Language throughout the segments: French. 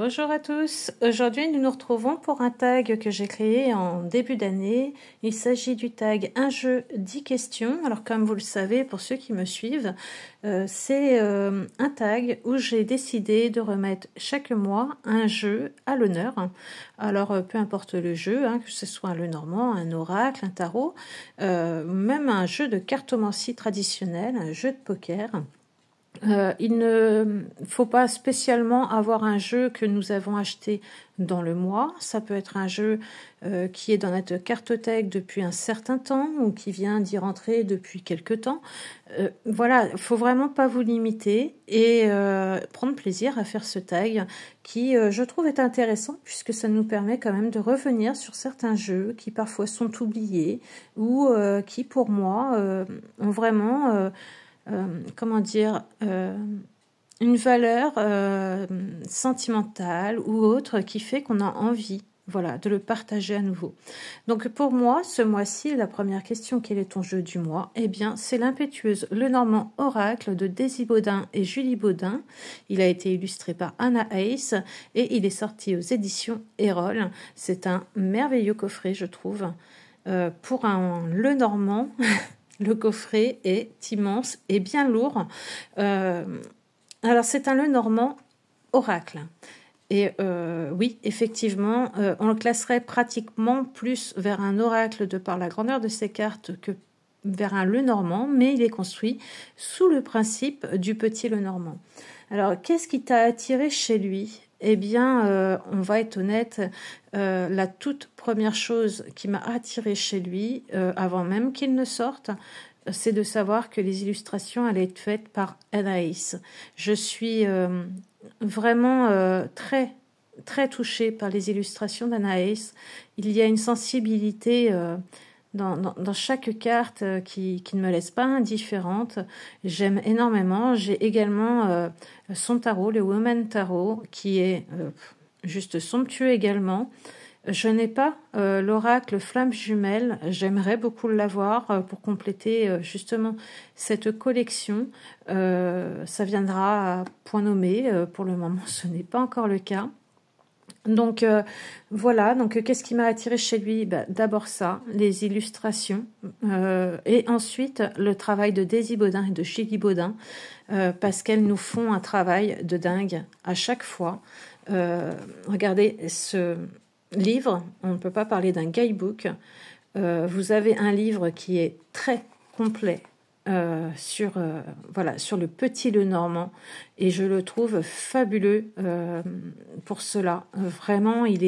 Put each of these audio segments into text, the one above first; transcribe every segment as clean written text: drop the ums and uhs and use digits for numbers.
Bonjour à tous, aujourd'hui nous nous retrouvons pour un tag que j'ai créé en début d'année. Il s'agit du tag un jeu 10 questions. Alors comme vous le savez pour ceux qui me suivent, c'est un tag où j'ai décidé de remettre chaque mois un jeu à l'honneur. Alors peu importe le jeu, que ce soit un Lenormand, un oracle, un tarot, même un jeu de cartomancie traditionnel, un jeu de poker. Il ne faut pas spécialement avoir un jeu que nous avons acheté dans le mois. Ça peut être un jeu qui est dans notre cartothèque depuis un certain temps ou qui vient d'y rentrer depuis quelque temps. Voilà, il faut vraiment pas vous limiter et prendre plaisir à faire ce tag qui, je trouve, est intéressant puisque ça nous permet quand même de revenir sur certains jeux qui parfois sont oubliés ou qui, pour moi, ont vraiment... comment dire, une valeur sentimentale ou autre qui fait qu'on a envie, voilà, de le partager à nouveau. Donc pour moi, ce mois-ci, la première question, quel est ton jeu du mois? Eh bien, c'est l'impétueuse Lenormand Oracle de Daisy Baudin et Julie Baudin. Il a été illustré par Anna Ace et il est sorti aux éditions Erol. C'est un merveilleux coffret, je trouve, pour un Lenormand. Le coffret est immense et bien lourd. Alors, c'est un Lenormand Oracle. Et oui, effectivement, on le classerait pratiquement plus vers un oracle de par la grandeur de ses cartes que vers un Lenormand, mais il est construit sous le principe du petit Lenormand. Alors, qu'est-ce qui t'a attiré chez lui ? Eh bien, on va être honnête, la toute première chose qui m'a attirée chez lui, avant même qu'il ne sorte, c'est de savoir que les illustrations allaient être faites par Anaïs. Je suis vraiment très, très touchée par les illustrations d'Anaïs. Il y a une sensibilité... Dans chaque carte qui ne me laisse pas indifférente. J'aime énormément. J'ai également son tarot, le Woman Tarot, qui est juste somptueux également. Je n'ai pas l'oracle Flamme Jumelle. J'aimerais beaucoup l'avoir pour compléter justement cette collection. Ça viendra à point nommé. Pour le moment, ce n'est pas encore le cas. Donc voilà, donc qu'est-ce qui m'a attiré chez lui? D'abord ça, les illustrations, et ensuite le travail de Daisy Baudin et de Julie Baudin, parce qu'elles nous font un travail de dingue à chaque fois. Regardez ce livre, on ne peut pas parler d'un guidebook. Vous avez un livre qui est très complet, sur le petit Lenormand, et je le trouve fabuleux pour cela. Vraiment, il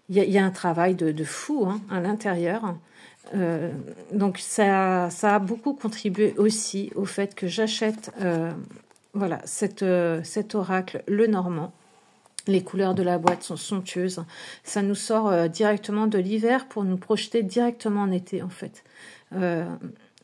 y a un travail de fou à l'intérieur. Donc ça a beaucoup contribué aussi au fait que j'achète cet oracle Lenormand. Les couleurs de la boîte sont somptueuses. Ça nous sort directement de l'hiver pour nous projeter directement en été, en fait.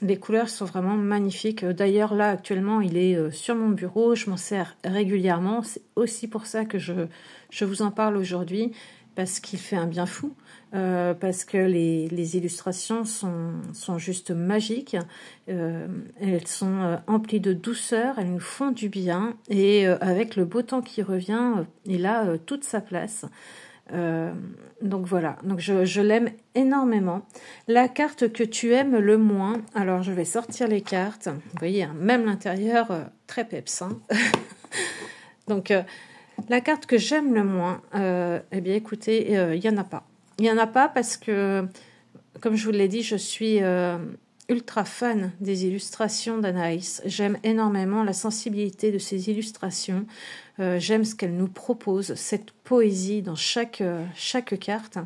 Les couleurs sont vraiment magnifiques. D'ailleurs, là, actuellement, il est sur mon bureau. Je m'en sers régulièrement. C'est aussi pour ça que je vous en parle aujourd'hui, parce qu'il fait un bien fou, parce que les illustrations sont juste magiques. Elles sont emplies de douceur, elles nous font du bien. Et avec le beau temps qui revient, il a toute sa place. Donc voilà, donc je l'aime énormément. La carte que tu aimes le moins, alors je vais sortir les cartes. Vous voyez, même l'intérieur, très peps. Donc la carte que j'aime le moins, eh bien écoutez, il n'y en a pas. Il n'y en a pas parce que, comme je vous l'ai dit, je suis ultra fan des illustrations d'Anaïs. J'aime énormément la sensibilité de ces illustrations. J'aime ce qu'elle nous propose, cette poésie dans chaque carte.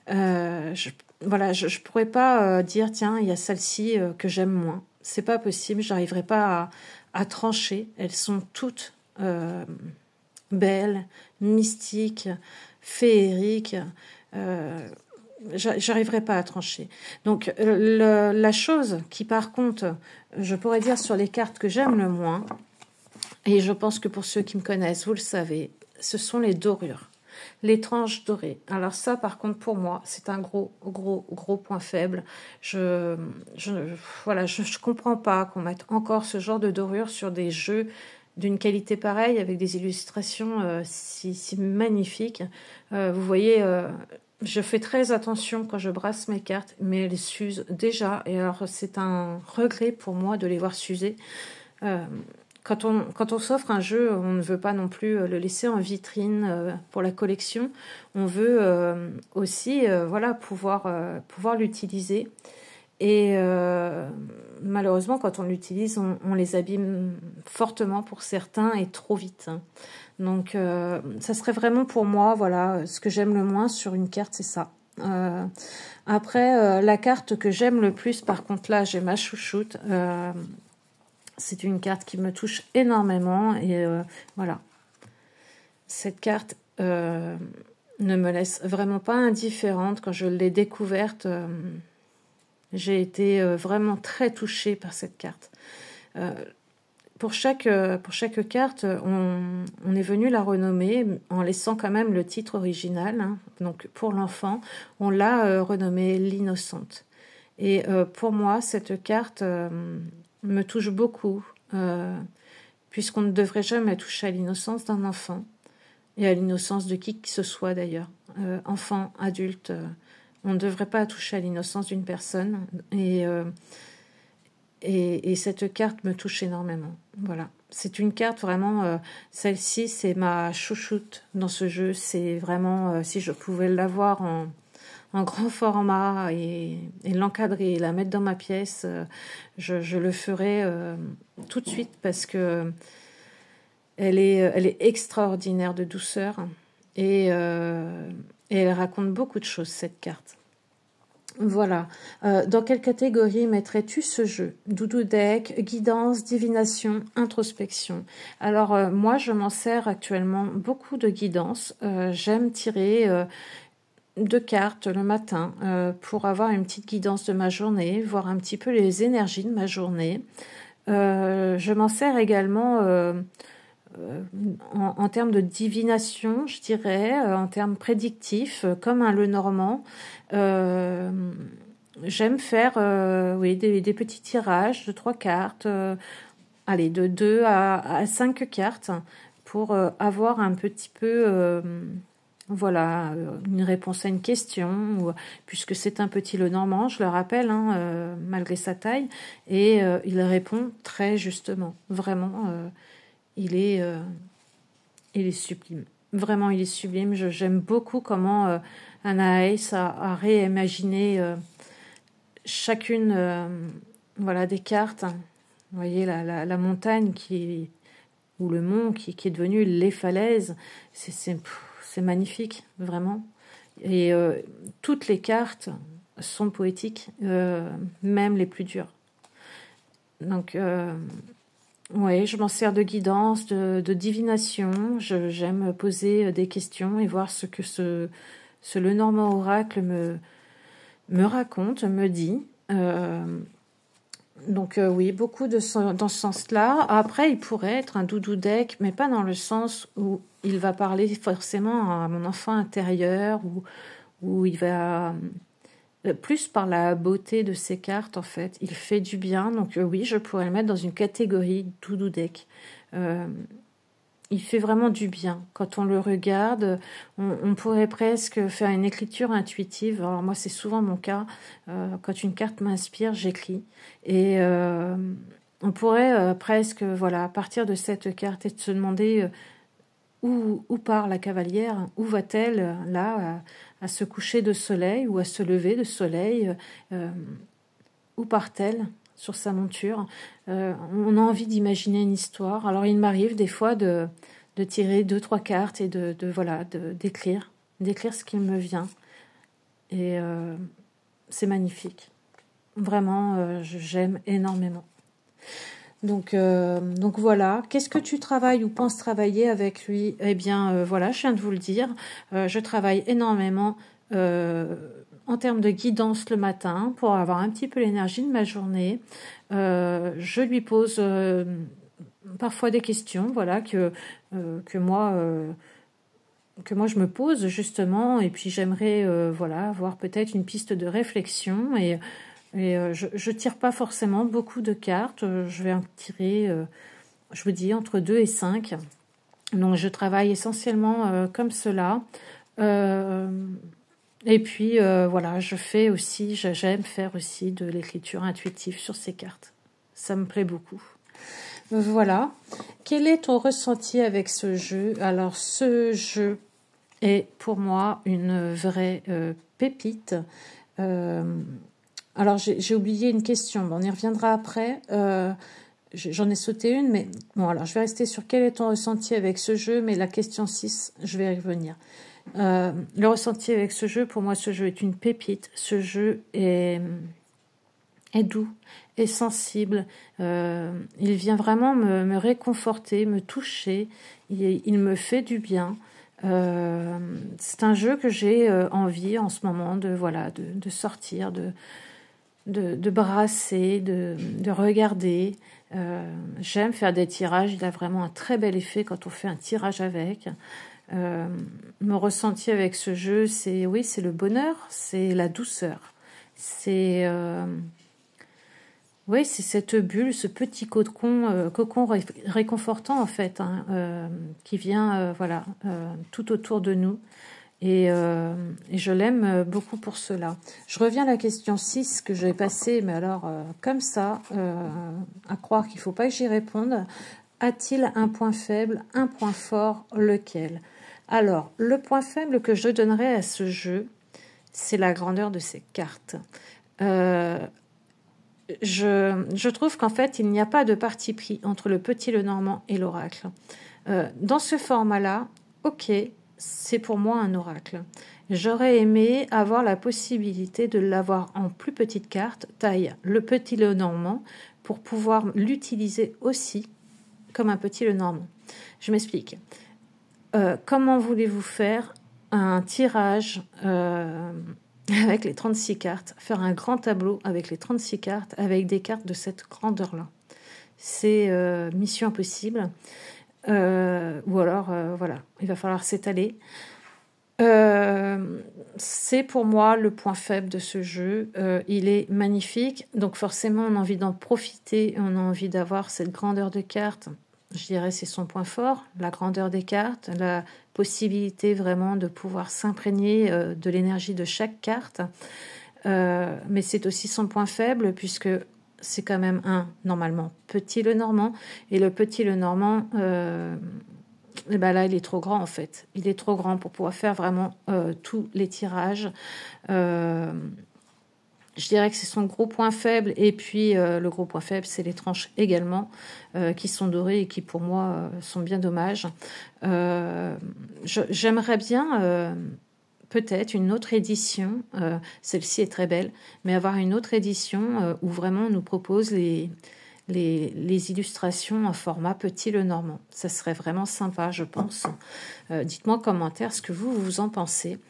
Je pourrais pas dire tiens, il y a celle-ci que j'aime moins. C'est pas possible, j'arriverai pas à trancher. Elles sont toutes belles, mystiques, féeriques. J'arriverai pas à trancher. Donc la chose qui par contre je pourrais dire sur les cartes que j'aime le moins, et je pense que pour ceux qui me connaissent vous le savez, ce sont les dorures, les tranches dorées. Alors ça par contre pour moi c'est un gros point faible. Je comprends pas qu'on mette encore ce genre de dorure sur des jeux d'une qualité pareille, avec des illustrations si magnifiques. Vous voyez, je fais très attention quand je brasse mes cartes, mais elles s'usent déjà. Et alors, c'est un regret pour moi de les voir s'user. Quand on s'offre un jeu, on ne veut pas non plus le laisser en vitrine pour la collection. On veut aussi voilà, pouvoir l'utiliser. Et malheureusement, quand on l'utilise, on les abîme fortement pour certains et trop vite. Donc, ça serait vraiment pour moi, voilà, ce que j'aime le moins sur une carte, c'est ça. Après, la carte que j'aime le plus, par contre, là, j'ai ma chouchoute. C'est une carte qui me touche énormément et voilà. Cette carte ne me laisse vraiment pas indifférente. Quand je l'ai découverte, j'ai été vraiment très touchée par cette carte. Pour chaque carte, on est venu la renommer en laissant quand même le titre original. Hein. Donc pour l'enfant, on l'a renommée l'innocente. Et pour moi, cette carte me touche beaucoup, puisqu'on ne devrait jamais toucher à l'innocence d'un enfant, et à l'innocence de qui que ce soit d'ailleurs. Enfant, adulte, on ne devrait pas toucher à l'innocence d'une personne. Et cette carte me touche énormément. Voilà. C'est une carte vraiment, celle-ci, c'est ma chouchoute dans ce jeu. C'est vraiment, si je pouvais l'avoir en grand format et l'encadrer et la mettre dans ma pièce, je le ferais tout de suite parce que elle est extraordinaire de douceur et elle raconte beaucoup de choses, cette carte. Voilà. Dans quelle catégorie mettrais-tu ce jeu? Doudou deck, guidance, divination, introspection. Alors moi, je m'en sers actuellement beaucoup de guidance. J'aime tirer 2 cartes le matin pour avoir une petite guidance de ma journée, voir un petit peu les énergies de ma journée. Je m'en sers également en termes de divination, je dirais, en termes prédictifs, comme un Lenormand. J'aime faire oui, des petits tirages de 3 cartes, allez, de 2 à 5 cartes pour avoir un petit peu voilà, une réponse à une question, ou, puisque c'est un petit Lenormand, je le rappelle, hein, malgré sa taille, et il répond très justement, vraiment, il est sublime. Vraiment, il est sublime. J'aime beaucoup comment Anna Hayes a réimaginé chacune voilà, des cartes. Vous voyez, la montagne ou le mont qui est devenu les falaises. C'est magnifique, vraiment. Et toutes les cartes sont poétiques, même les plus dures. Donc, oui, je m'en sers de guidance, de divination. J'aime poser des questions et voir ce que ce Lenormand oracle me raconte, me dit. Donc oui, beaucoup dans ce sens-là. Après, il pourrait être un doudou deck, mais pas dans le sens où il va parler forcément à mon enfant intérieur, où il va plus par la beauté de ses cartes, en fait. Il fait du bien, donc oui, je pourrais le mettre dans une catégorie doudou deck. Il fait vraiment du bien. Quand on le regarde, on pourrait presque faire une écriture intuitive. Alors moi, c'est souvent mon cas. Quand une carte m'inspire, j'écris. Et on pourrait presque, voilà, partir de cette carte et de se demander où part la cavalière, où va-t-elle là à se coucher de soleil ou à se lever de soleil, où part-elle sur sa monture. On a envie d'imaginer une histoire. Alors il m'arrive des fois de tirer 2-3 cartes et d'écrire ce qui me vient. Et c'est magnifique. Vraiment, j'aime énormément. Donc voilà. Qu'est-ce que tu travailles ou penses travailler avec lui? Eh bien, voilà, je viens de vous le dire. Je travaille énormément en termes de guidance le matin pour avoir un petit peu l'énergie de ma journée. Je lui pose parfois des questions, voilà, que moi je me pose justement, et puis j'aimerais voilà, avoir peut-être une piste de réflexion. Et je tire pas forcément beaucoup de cartes. Je vais en tirer je vous dis entre 2 et 5. Donc je travaille essentiellement comme cela. Et puis voilà, je fais aussi, j'aime faire aussi de l'écriture intuitive sur ces cartes. Ça me plaît beaucoup. Voilà. Quel est ton ressenti avec ce jeu? Alors ce jeu est pour moi une vraie pépite. Alors j'ai oublié une question, bon, on y reviendra après. J'en ai sauté une, mais bon, alors je vais rester sur quel est ton ressenti avec ce jeu, mais la question 6, je vais y revenir. Le ressenti avec ce jeu, pour moi, ce jeu est une pépite. Ce jeu est doux, est sensible. Il vient vraiment me réconforter, me toucher. Il me fait du bien. C'est un jeu que j'ai envie en ce moment de sortir, de brasser, de regarder. J'aime faire des tirages. Il a vraiment un très bel effet quand on fait un tirage avec. Me ressenti avec ce jeu, c'est le bonheur, c'est la douceur, c'est c'est cette bulle, ce petit cocon réconfortant en fait, qui vient tout autour de nous. Et je l'aime beaucoup pour cela. Je reviens à la question 6 que j'ai passée, mais alors comme ça, à croire qu'il ne faut pas que j'y réponde. A-t-il un point faible, un point fort, lequel? Alors, le point faible que je donnerais à ce jeu, c'est la grandeur de ses cartes. Je trouve qu'en fait, il n'y a pas de parti pris entre le petit Lenormand et l'oracle. Dans ce format-là, ok, c'est pour moi un oracle. J'aurais aimé avoir la possibilité de l'avoir en plus petite carte, taille le petit Lenormand, pour pouvoir l'utiliser aussi comme un petit Lenormand. Je m'explique. Comment voulez-vous faire un tirage avec les 36 cartes, faire un grand tableau avec les 36 cartes, avec des cartes de cette grandeur-là? C'est mission impossible. Ou alors, voilà, il va falloir s'étaler. C'est pour moi le point faible de ce jeu. Il est magnifique, donc forcément on a envie d'en profiter, on a envie d'avoir cette grandeur de cartes. Je dirais c'est son point fort, la grandeur des cartes, la possibilité vraiment de pouvoir s'imprégner de l'énergie de chaque carte. Mais c'est aussi son point faible puisque c'est quand même normalement, petit Lenormand. Et le petit Lenormand, là, il est trop grand en fait. Il est trop grand pour pouvoir faire vraiment tous les tirages. Je dirais que c'est son gros point faible. Et puis, le gros point faible, c'est les tranches également, qui sont dorées et qui, pour moi, sont bien dommages. J'aimerais bien, peut-être, une autre édition. Celle-ci est très belle. Mais avoir une autre édition où vraiment on nous propose les illustrations en format petit Lenormand. Ça serait vraiment sympa, je pense. Dites-moi en commentaire ce que vous en pensez.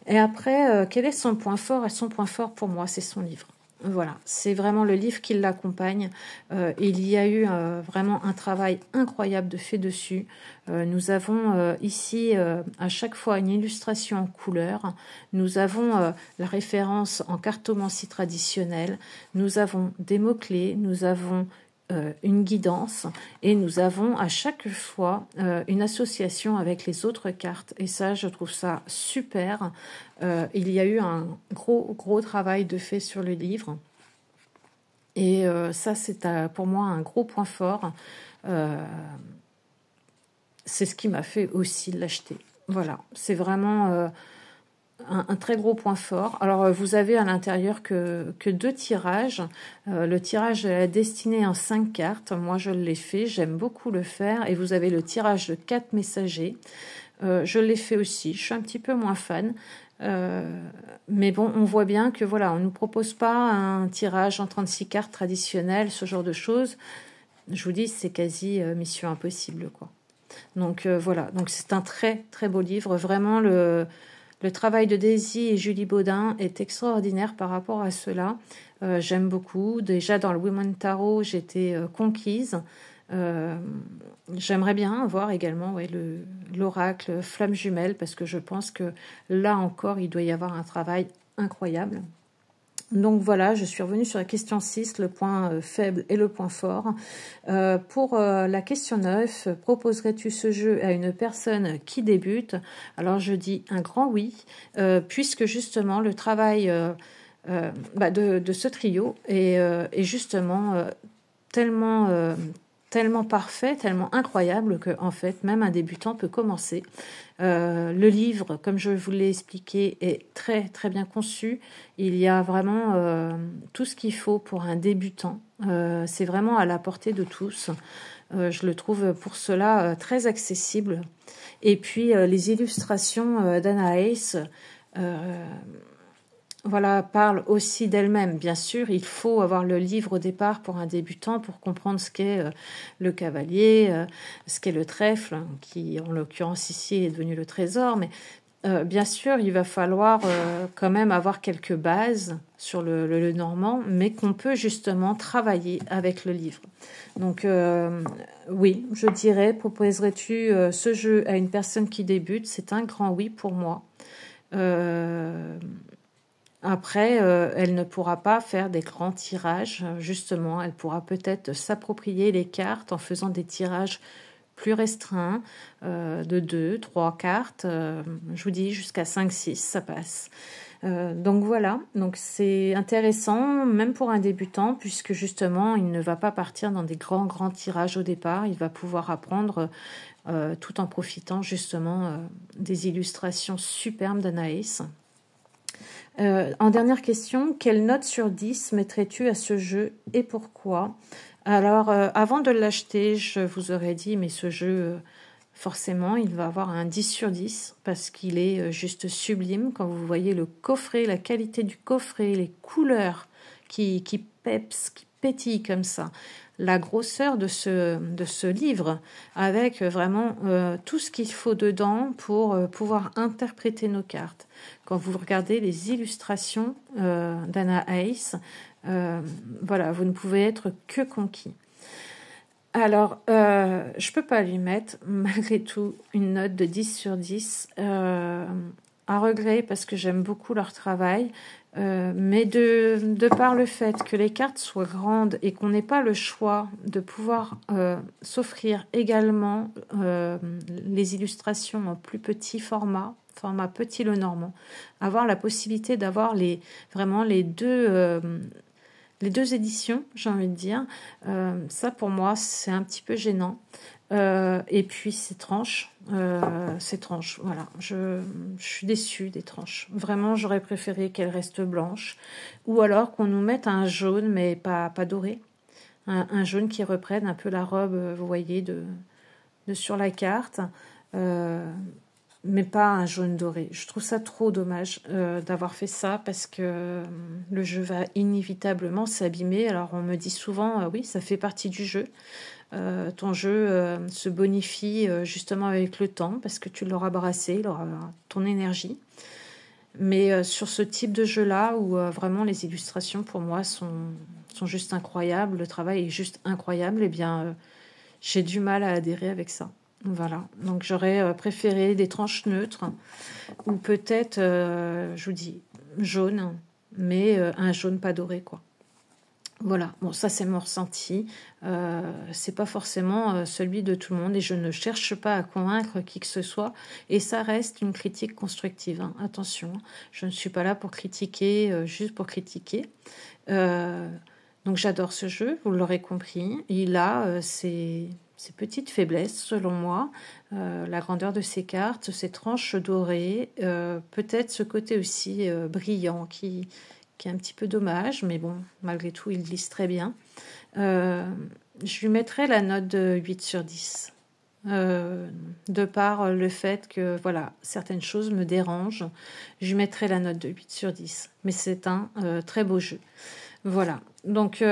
Et après, quel est son point fort? Et son point fort, pour moi, c'est son livre. Voilà, c'est vraiment le livre qui l'accompagne. Il y a eu vraiment un travail incroyable de fait dessus. Nous avons ici à chaque fois une illustration en couleur. Nous avons la référence en cartomancie traditionnelle. Nous avons des mots-clés. Nous avons une guidance et nous avons à chaque fois une association avec les autres cartes et ça je trouve ça super. Il y a eu un gros travail de fait sur le livre et ça c'est pour moi un gros point fort. C'est ce qui m'a fait aussi l'acheter. Voilà, c'est vraiment un très gros point fort. Alors, vous avez à l'intérieur que 2 tirages. Le tirage de la destinée en 5 cartes. Moi, je l'ai fait. J'aime beaucoup le faire. Et vous avez le tirage de 4 messagers. Je l'ai fait aussi. Je suis un petit peu moins fan. Mais bon, on voit bien que voilà, on ne nous propose pas un tirage en 36 cartes traditionnel, ce genre de choses. Je vous dis, c'est quasi mission impossible, quoi. Donc, voilà. Donc, c'est un très, très beau livre. Vraiment, le travail de Daisy et Julie Baudin est extraordinaire par rapport à cela. J'aime beaucoup. Déjà, dans le Women Tarot, j'étais conquise. J'aimerais bien voir également l'oracle Flamme Jumelle, parce que je pense que là encore, il doit y avoir un travail incroyable. Donc voilà, je suis revenue sur la question 6, le point faible et le point fort. Pour la question 9, proposerais-tu ce jeu à une personne qui débute? Alors je dis un grand oui, puisque justement le travail de ce trio est justement tellement parfait, tellement incroyable que en fait même un débutant peut commencer. Le livre, comme je vous l'ai expliqué, est très très bien conçu. Il y a vraiment tout ce qu'il faut pour un débutant. C'est vraiment à la portée de tous. Je le trouve pour cela très accessible. Et puis les illustrations d'Anna Hayes voilà, parle aussi d'elle-même. Bien sûr, il faut avoir le livre au départ pour un débutant pour comprendre ce qu'est le cavalier, ce qu'est le trèfle, qui en l'occurrence ici est devenu le trésor. Mais bien sûr, il va falloir quand même avoir quelques bases sur le normand, mais qu'on peut justement travailler avec le livre. Donc oui, je dirais, proposerais-tu ce jeu à une personne qui débute? C'est un grand oui pour moi. Après, elle ne pourra pas faire des grands tirages, justement. Elle pourra peut-être s'approprier les cartes en faisant des tirages plus restreints, de 2, 3 cartes. Je vous dis, jusqu'à 5, 6, ça passe. Donc voilà, donc c'est intéressant, même pour un débutant, puisque justement, il ne va pas partir dans des grands tirages au départ. Il va pouvoir apprendre tout en profitant justement des illustrations superbes d'Anaïs. En dernière question, quelle note sur 10 mettrais-tu à ce jeu et pourquoi? Alors, avant de l'acheter, je vous aurais dit, mais ce jeu, forcément, il va avoir un 10 sur 10 parce qu'il est juste sublime. Quand vous voyez le coffret, la qualité du coffret, les couleurs qui peps, qui pétillent comme ça, la grosseur de ce livre avec vraiment tout ce qu'il faut dedans pour pouvoir interpréter nos cartes. Quand vous regardez les illustrations d'Anna Hayes, voilà, vous ne pouvez être que conquis. Alors, je peux pas lui mettre, malgré tout, une note de 10 sur 10, à regret parce que j'aime beaucoup leur travail, mais de par le fait que les cartes soient grandes et qu'on n'ait pas le choix de pouvoir s'offrir également les illustrations en plus petit format petit le normand, avoir la possibilité d'avoir vraiment les deux éditions, j'ai envie de dire, ça pour moi c'est un petit peu gênant. Et puis ces tranches, voilà, je suis déçue des tranches. Vraiment, j'aurais préféré qu'elles restent blanches, ou alors qu'on nous mette un jaune, mais pas doré, un jaune qui reprenne un peu la robe, vous voyez, de sur la carte. Mais pas un jaune doré. Je trouve ça trop dommage d'avoir fait ça parce que le jeu va inévitablement s'abîmer. Alors on me dit souvent, oui, ça fait partie du jeu. Ton jeu se bonifie justement avec le temps parce que tu l'auras brassé, il aura ton énergie. Mais sur ce type de jeu-là, où vraiment les illustrations pour moi sont juste incroyables, le travail est juste incroyable, eh bien j'ai du mal à adhérer avec ça. Voilà, donc j'aurais préféré des tranches neutres ou peut-être, je vous dis, jaune, mais un jaune pas doré, quoi. Voilà, bon, ça c'est mon ressenti. C'est pas forcément celui de tout le monde et je ne cherche pas à convaincre qui que ce soit. Et ça reste une critique constructive, hein. Attention, je ne suis pas là pour critiquer, juste pour critiquer. Donc j'adore ce jeu, vous l'aurez compris. Il a ses petites faiblesses, selon moi, la grandeur de ses cartes, ses tranches dorées, peut-être ce côté aussi brillant qui est un petit peu dommage, mais bon, malgré tout, il glisse très bien. Je lui mettrai la note de 8 sur 10. De par le fait que voilà, certaines choses me dérangent, je lui mettrai la note de 8 sur 10. Mais c'est un très beau jeu. Voilà, donc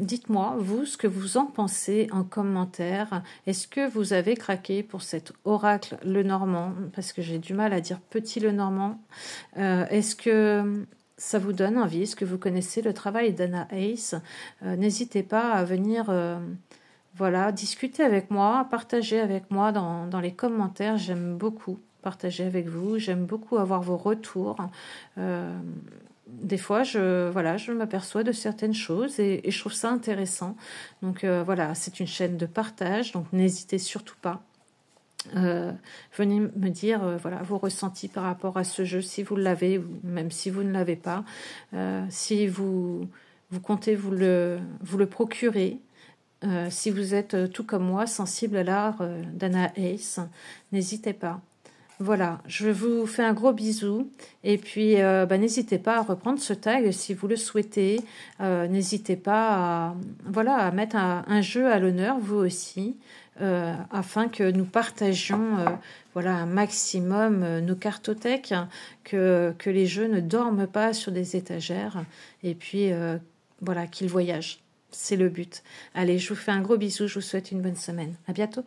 dites-moi, vous, ce que vous en pensez en commentaire. Est-ce que vous avez craqué pour cet oracle le normand? Parce que j'ai du mal à dire petit le normand. Est-ce que ça vous donne envie? Est-ce que vous connaissez le travail d'Anna Hayes? N'hésitez pas à venir voilà, discuter avec moi, partager avec moi dans les commentaires. J'aime beaucoup partager avec vous. J'aime beaucoup avoir vos retours. des fois, je m'aperçois de certaines choses et je trouve ça intéressant. Donc voilà, c'est une chaîne de partage, donc n'hésitez surtout pas. Venez me dire voilà vos ressentis par rapport à ce jeu, si vous l'avez ou même si vous ne l'avez pas, si vous comptez vous le procurer. Si vous êtes tout comme moi sensible à l'art d'Anna Ace, n'hésitez pas. Voilà, je vous fais un gros bisou et puis n'hésitez pas à reprendre ce tag si vous le souhaitez. N'hésitez pas à mettre un jeu à l'honneur vous aussi, afin que nous partagions un maximum nos cartothèques, que les jeux ne dorment pas sur des étagères et puis qu'ils voyagent. C'est le but. Allez, je vous fais un gros bisou, je vous souhaite une bonne semaine. À bientôt.